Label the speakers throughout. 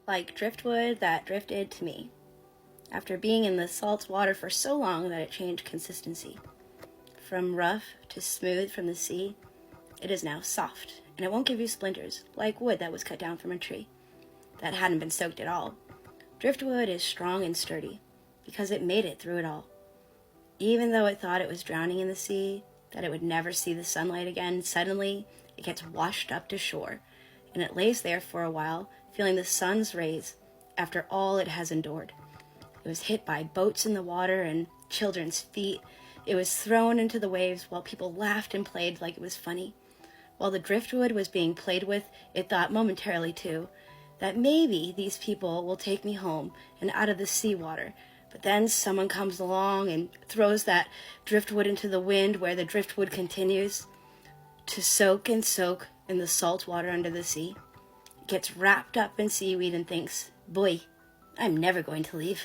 Speaker 1: like driftwood that drifted to me, after being in the salt water for so long that it changed consistency. From rough to smooth from the sea, it is now soft, and it won't give you splinters, like wood that was cut down from a tree that hadn't been soaked at all. Driftwood is strong and sturdy, because it made it through it all. Even though it thought it was drowning in the sea, that it would never see the sunlight again, suddenly it gets washed up to shore, and it lays there for a while, feeling the sun's rays after all it has endured. It was hit by boats in the water and children's feet. It was thrown into the waves while people laughed and played like it was funny. While the driftwood was being played with, it thought momentarily too, that maybe these people will take me home and out of the seawater. But then someone comes along and throws that driftwood into the wind, where the driftwood continues to soak and soak in the salt water under the sea. It gets wrapped up in seaweed and thinks, boy, I'm never going to leave.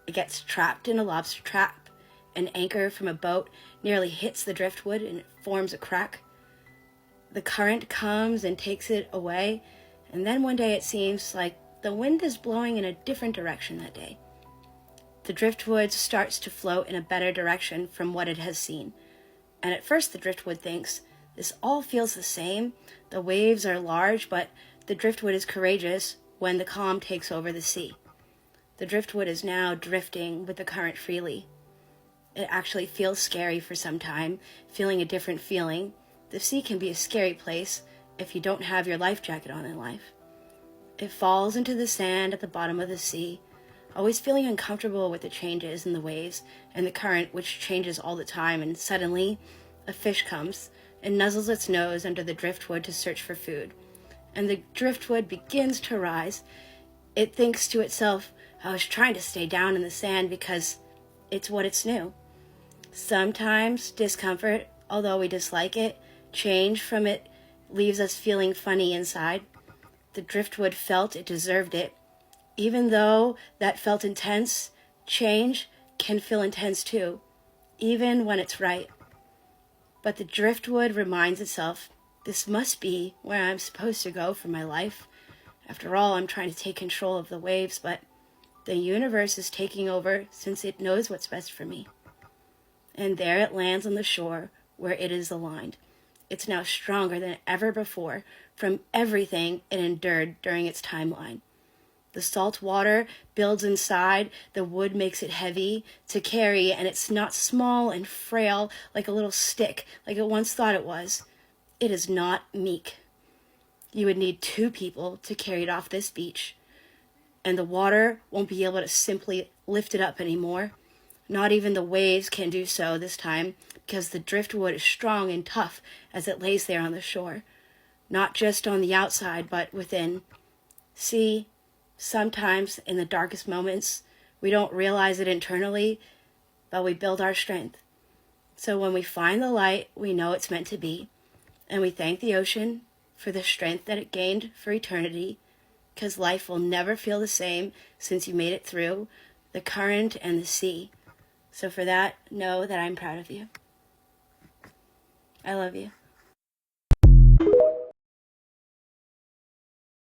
Speaker 1: It gets trapped in a lobster trap. An anchor from a boat nearly hits the driftwood and it forms a crack. The current comes and takes it away, and then one day it seems like the wind is blowing in a different direction that day. The driftwood starts to float in a better direction from what it has seen. And at first the driftwood thinks, this all feels the same. The waves are large, but the driftwood is courageous when the calm takes over the sea. The driftwood is now drifting with the current freely. It actually feels scary for some time, feeling a different feeling. The sea can be a scary place if you don't have your life jacket on in life. It falls into the sand at the bottom of the sea, always feeling uncomfortable with the changes in the waves and the current, which changes all the time, and suddenly a fish comes and nuzzles its nose under the driftwood to search for food. And the driftwood begins to rise. It thinks to itself, I was trying to stay down in the sand because it's what it's new. Sometimes discomfort, although we dislike it, change from it leaves us feeling funny inside. The driftwood felt it deserved it. Even though that felt intense, change can feel intense too, even when it's right. But the driftwood reminds itself, this must be where I'm supposed to go for my life. After all, I'm trying to take control of the waves, but the universe is taking over since it knows what's best for me. And there it lands on the shore where it is aligned. It's now stronger than ever before from everything it endured during its timeline. The salt water builds inside, the wood makes it heavy to carry, and it's not small and frail like a little stick, like it once thought it was. It is not meek. You would need 2 people to carry it off this beach, and the water won't be able to simply lift it up anymore. Not even the waves can do so this time, because the driftwood is strong and tough as it lays there on the shore, not just on the outside, but within. See, sometimes in the darkest moments, we don't realize it internally, but we build our strength. So when we find the light, we know it's meant to be, and we thank the ocean for the strength that it gained for eternity, because life will never feel the same since you made it through the current and the sea. So for that, know that I'm proud of you. I love you.